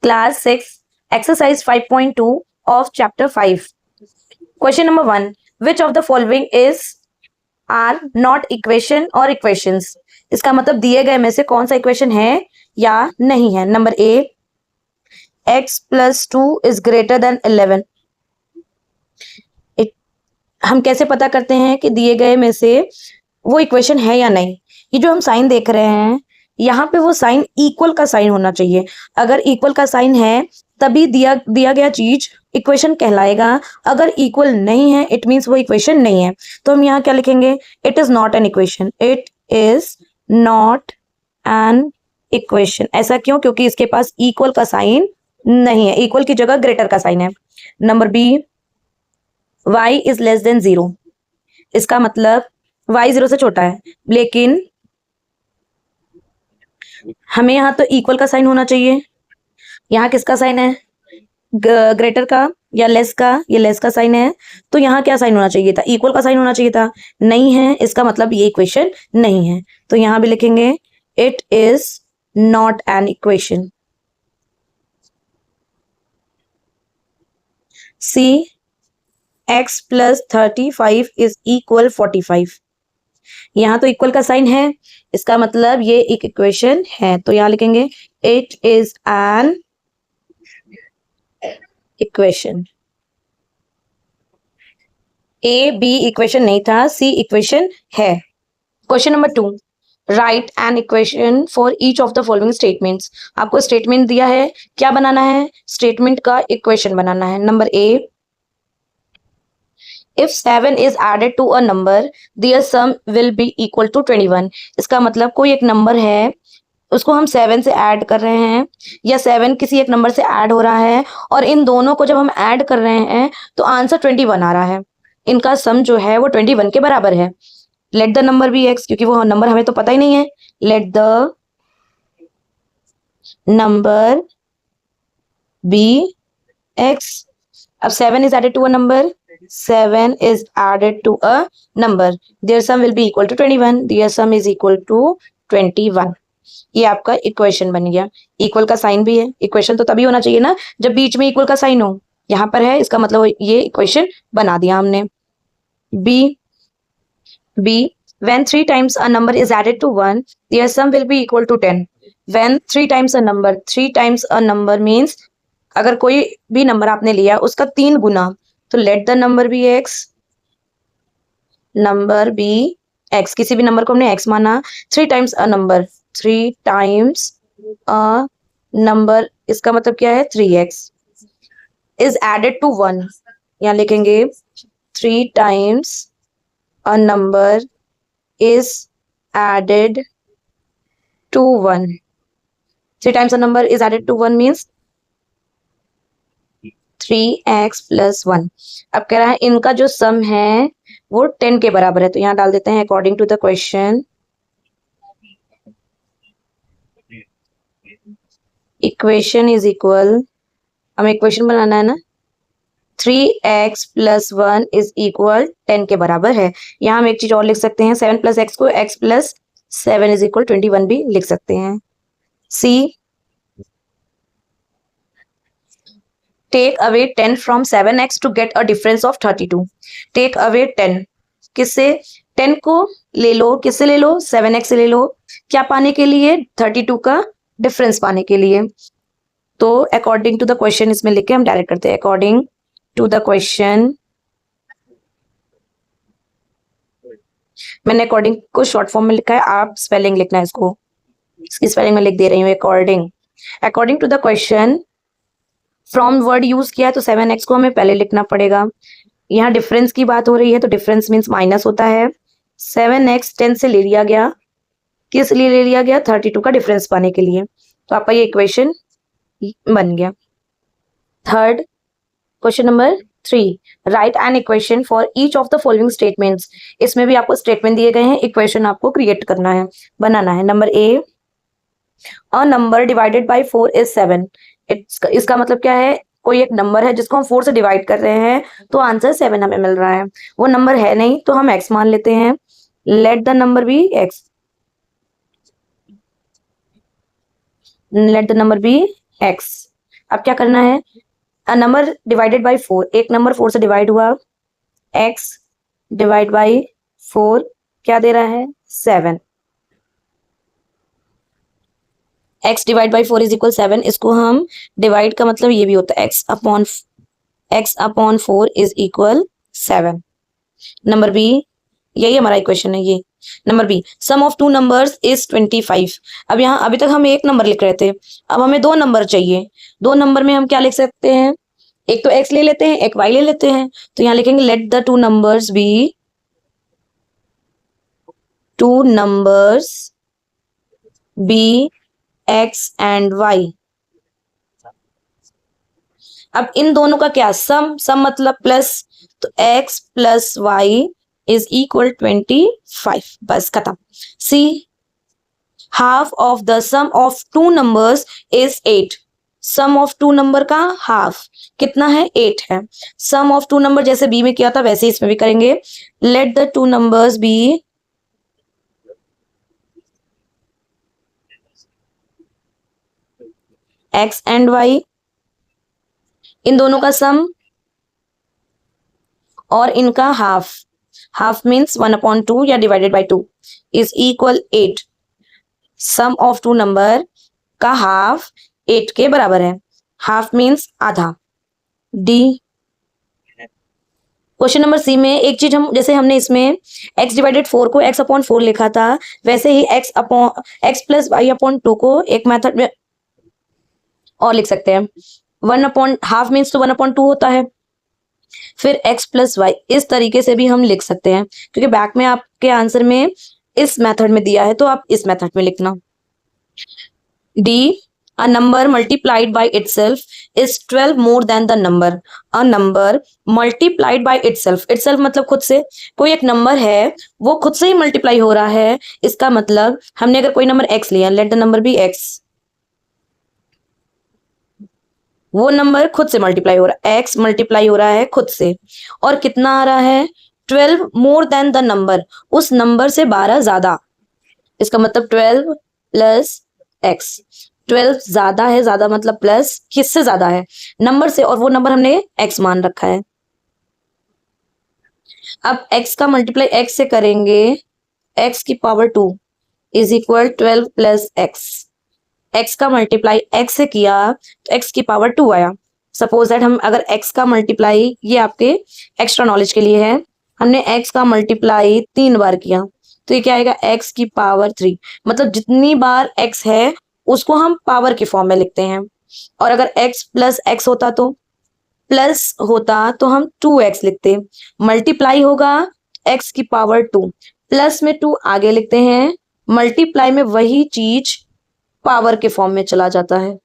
Class 6, exercise 5.2 of chapter 5. Question number 1. Which of the following are not equation or equations? इसका मतलब दिए गए में से कौन सा इक्वेशन है या नहीं है. Number A, x plus 2 is greater than 11. हम कैसे पता करते हैं कि दिए गए में से वो इक्वेशन है या नहीं. ये जो हम साइन देख रहे हैं यहाँ पे वो साइन इक्वल का साइन होना चाहिए. अगर इक्वल का साइन है तभी दिया गया चीज इक्वेशन कहलाएगा. अगर इक्वल नहीं है इट मीन्स वो इक्वेशन नहीं है. तो हम यहाँ क्या लिखेंगे? It is not an equation. It is not an equation. ऐसा क्यों? क्योंकि इसके पास इक्वल का साइन नहीं है. इक्वल की जगह ग्रेटर का साइन है. Number B, y is less than 0. इसका मतलब y 0 से छोटा है, लेकिन हमें यहाँ तो इक्वल का साइन होना चाहिए. यहाँ किसका साइन है? ग्रेटर का या लेस का? ये लेस का साइन है. तो यहाँ क्या साइन होना चाहिए था? इक्वल का साइन होना चाहिए था. नहीं है, इसका मतलब ये इक्वेशन नहीं है. तो यहाँ भी लिखेंगे it is not an equation. C, x plus 35 is equal 45. यहाँ तो इक्वल का साइन है, इसका मतलब ये एक इक्वेशन है. तो यहाँ लिखेंगे it is an equation. A B equation नहीं था, सी इक्वेशन है. Question number 2. Write an equation for each of the following statements. आपको स्टेटमेंट दिया है, क्या बनाना है? स्टेटमेंट का इक्वेशन बनाना है. Number A, if 7 is added to a number, their sum will be equal to 21. इसका मतलब कोई एक नंबर है, उसको हम 7 से ऐड कर रहे हैं या 7 किसी एक नंबर से ऐड हो रहा है और इन दोनों को जब हम ऐड कर रहे हैं तो आंसर 21 आ रहा है. इनका सम जो है वो 21 के बराबर है. Let the number be x, क्योंकि वो नंबर हमें तो पता ही नहीं है. Let the number be x. अब 7 is added to a number. 7 is added to a number. Their sum will be equal to 21. Their sum is equal to 21. ये आपका इक्वेशन बन गया. इक्वल का साइन भी है. इक्वेशन तो तभी होना चाहिए ना जब बीच में इक्वल का साइन हो. यहाँ पर है, इसका मतलब ये इक्वेशन बना दिया हमने. B, when 3 times a number is added to 1, their sum will be equal to 10. When 3 times a number means अगर कोई भी नंबर आपने लिया उसका 3 गुना. तो let the number be x. किसी भी नंबर को हमने एक्स माना. 3 times a number. 3 times a number इसका मतलब क्या है? 3x is added to 1. यहाँ लिखेंगे 3 times a number is added to 1. 3 times a number is added to 1 means 3x plus 1. अब कह रहा है इनका जो सम है वो 10 के बराबर है. तो यहाँ डाल देते हैं according to the question equation is equal. हमें इक्वेशन बनाना है ना. 3x plus 1 इज इक्वल 10 के बराबर है. यहाँ हम एक चीज और लिख सकते हैं. 7 plus x को x plus 7 इज इक्वल 21 भी लिख सकते हैं. सी, take away 10 from 7x to get a difference of 32. take away 10. किससे? 10 को ले लो. किससे ले लो? 7x से ले लो. क्या पाने के लिए? 32 का डिफरेंस पाने के लिए. तो अकॉर्डिंग टू द क्वेश्चन इसमें लिख के हम डायरेक्ट करते हैं. अकॉर्डिंग टू द क्वेश्चन, मैंने अकॉर्डिंग को शॉर्ट फॉर्म में लिखा है, आप स्पेलिंग लिखना है इसको. इसकी स्पेलिंग में लिख दे रही हूँ. According to the question from word use किया है तो 7x को हमें पहले लिखना पड़ेगा. यहाँ डिफरेंस की बात हो रही है तो डिफरेंस मीन्स माइनस होता है. 7x 10 से ले लिया गया. किस लिए ले लिया गया? 32 का डिफरेंस पाने के लिए. तो आपका ये इक्वेशन बन गया. Third, question number 3. Right an equation for each of the following statements. इसमें भी आपको स्टेटमेंट दिए गए हैं, इक्वेशन आपको क्रिएट करना है, बनाना है. Number A, a number divided by 4 is 7. इसका मतलब क्या है? कोई एक नंबर है जिसको हम 4 से डिवाइड कर रहे हैं तो आंसर 7 हमें मिल रहा है. वो नंबर है नहीं तो हम x मान लेते हैं. Let the number be x. Let the number be x. अब क्या करना है, अ नंबर डिवाइडेड बाय 4, एक नंबर 4 से डिवाइड हुआ, x डिवाइड बाय 4 क्या दे रहा है 7, x divide by 4 is equal 7। इसको हम डिवाइड का मतलब ये भी होता है x upon 4 is equal 7। Number B, यही हमारा इक्वेशन है ये। Number B, sum of two numbers is 25। अब यहाँ अभी तक हम एक नंबर लिख रहे थे, अब हमें दो नंबर चाहिए। दो नंबर में हम क्या लिख सकते हैं, एक तो x ले लेते हैं, एक y ले लेते हैं। तो यहाँ लिखेंगे let the two numbers be x and y। अब इन दोनों का क्या, सम मतलब प्लस, तो x plus y is equal 25। बस खत्म। C, half of the sum of two numbers is 8। Sum of two number का हाफ कितना है, 8 है। सम ऑफ टू नंबर जैसे बी में किया था वैसे इसमें भी करेंगे। Let the two numbers be x and y, इन दोनों का सम और इनका हाफ, हाफ मीन्स 1/2 या divided by 2 is equal 8। Sum of two number का हाफ 8 के बराबर है, हाफ मीन्स आधा। डी, क्वेश्चन नंबर सी में एक चीज हम, जैसे हमने इसमें x डिवाइडेड 4 को x अपॉन 4 लिखा था, वैसे ही x प्लस वाई अपॉन 2 को एक मेथड में और लिख सकते हैं। 1/2 मीन्स तो 1/2 होता है, फिर x प्लस वाई इस तरीके से भी हम लिख सकते हैं, क्योंकि बैक में आपके आंसर में इस मेथड में दिया है तो आप इस मेथड में लिखना। D, a number multiplied by itself is 12 more than the number। a number multiplied by itself, itself मतलब खुद से, कोई एक नंबर है वो खुद से ही मल्टीप्लाई हो रहा है। इसका मतलब हमने अगर कोई नंबर x लिया, let the number be x, वो नंबर खुद से मल्टीप्लाई हो रहा है, x मल्टीप्लाई हो रहा है खुद से, और कितना आ रहा है 12 मोर देन द नंबर, उस नंबर से 12 ज्यादा। इसका मतलब 12 प्लस x, 12 ज्यादा है, ज्यादा मतलब प्लस, किससे ज्यादा है, नंबर से, और वो नंबर हमने x मान रखा है। अब x का मल्टीप्लाई x से करेंगे, x की power 2 is equal 12 plus x का मल्टीप्लाई x से किया तो x की पावर 2 आया। सपोज दैट हम अगर x का मल्टीप्लाई, ये आपके एक्स्ट्रा नॉलेज के लिए है, हमने x का मल्टीप्लाई 3 बार किया तो ये क्या आएगा, x की पावर 3। मतलब जितनी बार x है उसको हम पावर के फॉर्म में लिखते हैं। और अगर x प्लस x होता तो प्लस होता तो हम 2x लिखते, मल्टीप्लाई होगा x की पावर 2, प्लस में 2 आगे लिखते हैं, मल्टीप्लाई में वही चीज पावर के फॉर्म में चला जाता है।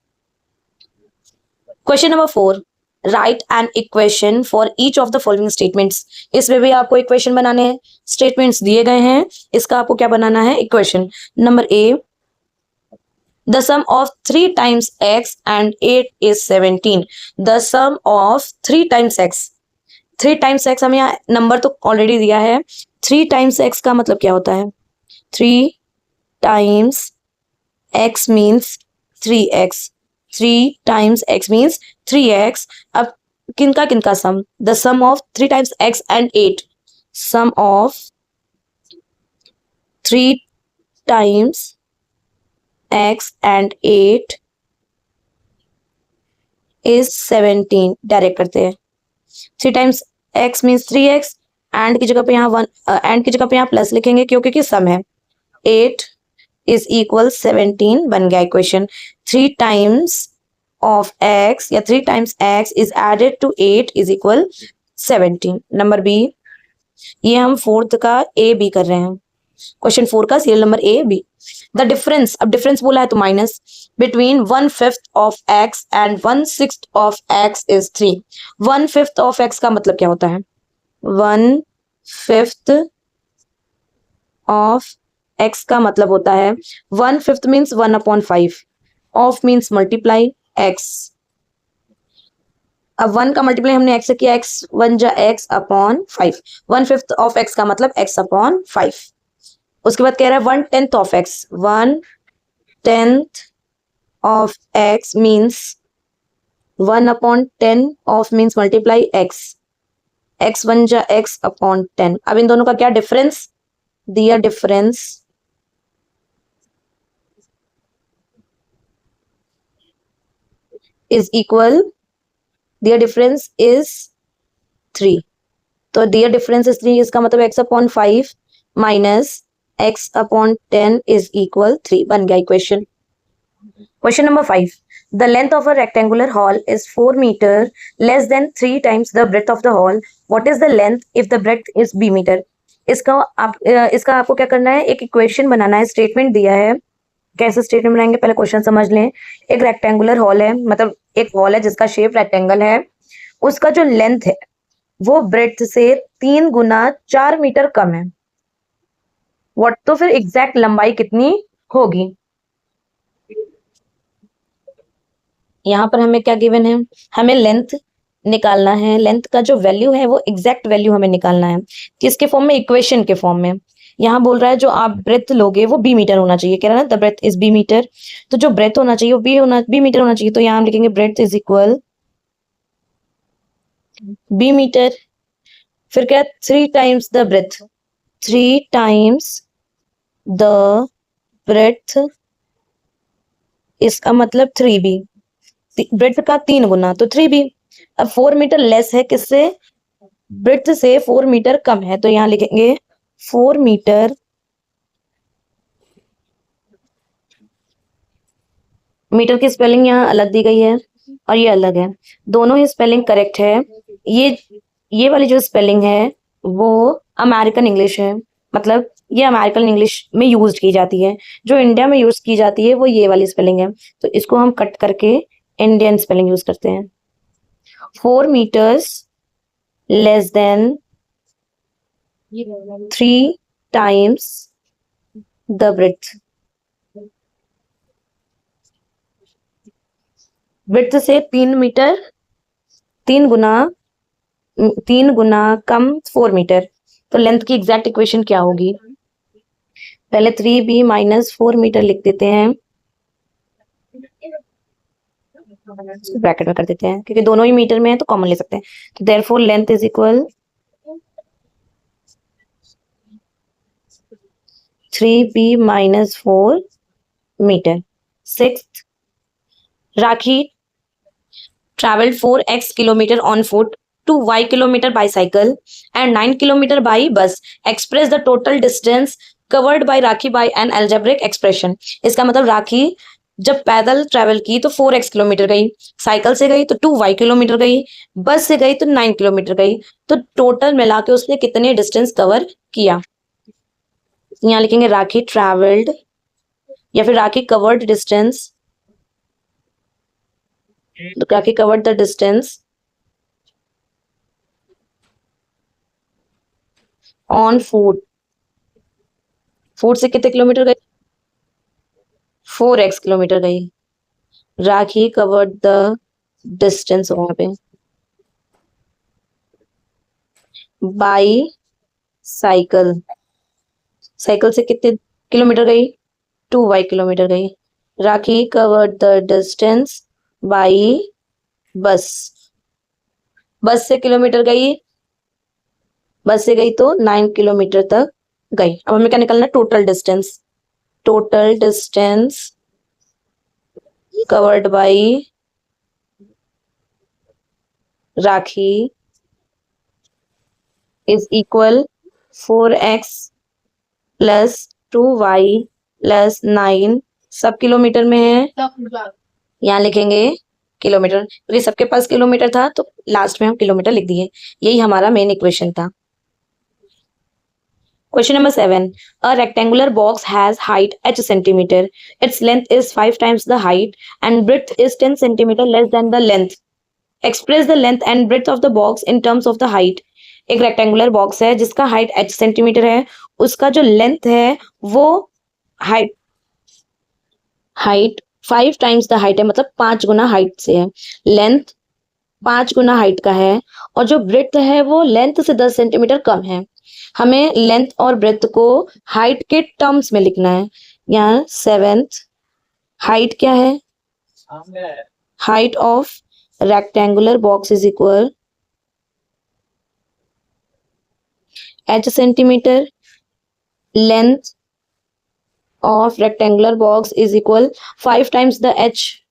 Question number 4, right an equation for each of the following statements. इसमें भी आपको इक्वेशन बनाने हैं, स्टेटमेंट्स दिए गए हैं, इसका आपको क्या बनाना है, equation. Number A, the sum of 3 times x and 8 is 17। the sum of 3 times x, 3 times x हमें यहाँ नंबर तो ऑलरेडी दिया है, 3 times x का मतलब क्या होता है, 3 times x means 3x, 3 times x means 3x। अब किनका सम, the sum of 3 times x and 8, sum of 3 times x and 8 is 17। Direct करते हैं, 3 times x means 3x, and की जगह पे यहाँ 1, एंड की जगह पे यहाँ प्लस लिखेंगे क्योंकि कि सम है। 8 इज इक्वल 17 बन गया इक्वेशन। 3 टाइम्स ऑफ x या 3 times x is added to 8 is equal 17। Number B, ये हम 4th का ए बी कर रहे हैं, क्वेश्चन 4 का serial number A B. The difference, अब डिफरेंस बोला है तो minus, between 1/5 of x and 1/6 of x is 3। 1/5 of x का मतलब क्या होता है, 1/5 ऑफ x का मतलब होता है 1/5 means 1/5, of means multiply x। अब 1 का मल्टीप्लाई हमने x से किया, x 1 जा x अपॉन 5, 1/5 ऑफ x का मतलब x अपॉन 5। उसके बाद कह रहा है 1/10 of x, 1/10 of x means 1/10 of means multiply x, x 1 जा x/10। अब इन दोनों का क्या डिफरेंस दिया, डिफरेंस इज इक्वल, दिया डिफरेंस इज 3। तो दियर डिफरेंस इज 3, इसका मतलब x/5 minus x/10 is equal 3 बन गया equation. Question number 5, the length of a rectangular hall is 4 meter less than 3 times the breadth of the hall, what is the length if the breadth is b meter. इसका आपको क्या करना है, एक equation बनाना है, स्टेटमेंट दिया है। कैसे स्टेटमेंट बनाएंगे, पहले क्वेश्चन समझ लें। एक रेक्टेंगुलर हॉल है, मतलब एक हॉल है जिसका शेप रेक्टेंगल है, उसका जो लेंथ है वो ब्रेथ से 3 गुना 4 मीटर कम है। व्हाट, तो फिर एग्जैक्ट लंबाई कितनी होगी। यहाँ पर हमें क्या गिवन है, हमें लेंथ निकालना है। लेंथ का जो वैल्यू है वो एग्जैक्ट वैल्यू हमें निकालना है, किसके फॉर्म में, इक्वेशन के फॉर्म में। यहाँ बोल रहा है जो आप ब्रेथ लोगे वो b मीटर होना चाहिए, कह रहा है ना the breadth is b meter, तो जो ब्रेथ होना चाहिए वो b मीटर होना चाहिए। तो यहाँ हम लिखेंगे breadth is equal b meter, फिर क्या, 3 times the breadth, 3 times the breadth, इसका मतलब 3b, ब्रेथ का 3 गुना तो 3b। अब 4 मीटर लेस है किससे, ब्रेथ से 4 मीटर कम है, तो यहाँ लिखेंगे 4 मीटर, मीटर की स्पेलिंग यहाँ अलग दी गई है और ये अलग है, दोनों ही स्पेलिंग करेक्ट है। ये वाली जो स्पेलिंग है वो अमेरिकन इंग्लिश है, मतलब ये अमेरिकन इंग्लिश में यूज की जाती है, जो इंडिया में यूज की जाती है वो ये वाली स्पेलिंग है, तो इसको हम कट करके इंडियन स्पेलिंग यूज करते हैं। 4 meters less than 3 times the breadth, breadth से 3 मीटर, 3 गुना कम 4 मीटर, तो लेंथ की एग्जैक्ट इक्वेशन क्या होगी, पहले 3b माइनस 4 मीटर लिख देते हैं, ब्रैकेट में कर देते हैं क्योंकि दोनों ही मीटर में है तो कॉमन ले सकते हैं। तो therefore length is equal 3b minus 4 meter. 6, Rakhi traveled 4x kilometer on foot, 2y kilometer by cycle and 9 kilometer by bus. Express the total distance covered by Rakhi by an algebraic expression. इसका मतलब राखी जब पैदल travel की तो 4x kilometre गई, cycle से गई तो 2y किलोमीटर गई, बस से गई तो 9 किलोमीटर गई, तो टोटल मिला के उसने कितने डिस्टेंस कवर किया। यहाँ लिखेंगे राखी ट्रैवल्ड या फिर राखी कवर्ड डिस्टेंस, तो Rakhi covered the distance on foot, foot से कितने किलोमीटर गई, 4x किलोमीटर गई। राखी कवर्ड द डिस्टेंस वहां पे बाई साइकिल, साइकिल से कितने किलोमीटर गई, 2y किलोमीटर गई। Rakhi covered the distance by bus, bus से किलोमीटर गई, बस से गई तो 9 किलोमीटर तक गई। अब हमें क्या निकलना है, total distance, total distance covered by rakhi is equal 4x plus 2y plus 9, सब किलोमीटर में है, यहाँ लिखेंगे किलोमीटर, क्योंकि सबके पास किलोमीटर था तो लास्ट में हम किलोमीटर लिख दिए, यही हमारा मेन इक्वेशन था। Question number 7. A rectangular box has height h centimeter. Its length is 5 times the height and breadth is 10 centimeter less than the length. Express the length and breadth of the box in terms of the height. एक rectangular box है जिसका height h centimetre है, उसका जो length है वो height 5 times the height है, मतलब 5 गुना हाइट से है, लेंथ 5 गुना हाइट का है, और जो ब्रेथ है वो लेंथ से 10 सेंटीमीटर कम है। हमें लेंथ और ब्रेथ को हाइट के टर्म्स में लिखना है। यहाँ 7th हाइट क्या है, height of rectangular box is equal h centimeter, length of rectangular box is equal 5 times the h,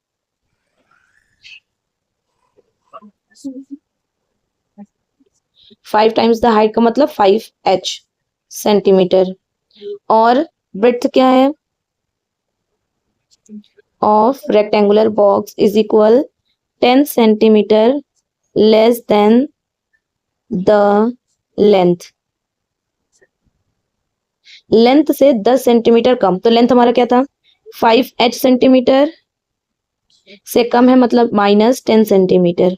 5 times the height का मतलब 5h सेंटीमीटर, और ब्रेड्थ क्या है of rectangular box is equal 10 centimetre less than the length, length से 10 centimetre कम, तो length हमारा क्या था 5h सेंटीमीटर से कम है मतलब -10 सेंटीमीटर,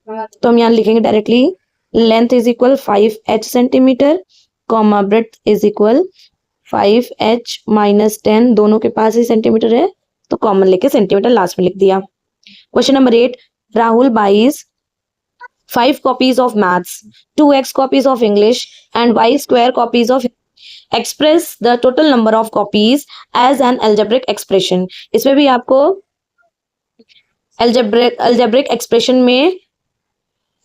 तो हम यहाँ लिखेंगे directly length is equal 5h centimetre comma breadth is equal 5h - 10, दोनों के पास ही सेंटीमीटर है तो कॉमन लेके सेंटीमीटर लास्ट में लिख दिया। Question number 8, Rahul buys 5 copies of maths, 2x copies of English and y square copies of, express the total number of copies as an algebraic expression। इसमें भी आपको algebraic expression में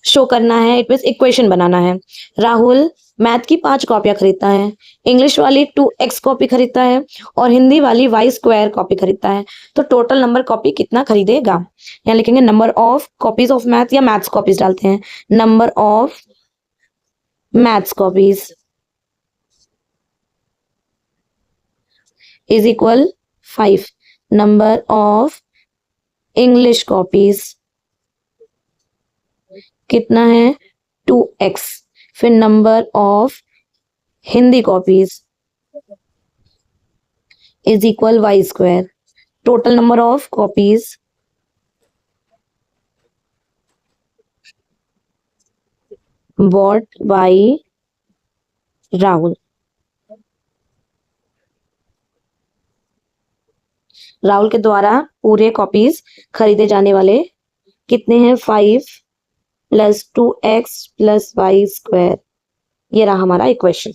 शो करना है, इट मींस इक्वेशन बनाना है। Rahul math की 5 कॉपियां खरीदता है, इंग्लिश वाली 2x कॉपी खरीदता है और हिंदी वाली y स्क्वायर कॉपी खरीदता है, तो टोटल नंबर कॉपी कितना खरीदेगा। यहाँ लिखेंगे number of copies of math या मैथ्स कॉपीज डालते हैं, number of maths copies is equal 5, number of English copies कितना है 2x, फिर number of Hindi copies is equal y square, total number of copies bought by Rahul. Rahul के द्वारा पूरे copies खरीदे जाने वाले कितने हैं 5 + 2x + y स्क्वायर, ये रहा हमारा इक्वेशन।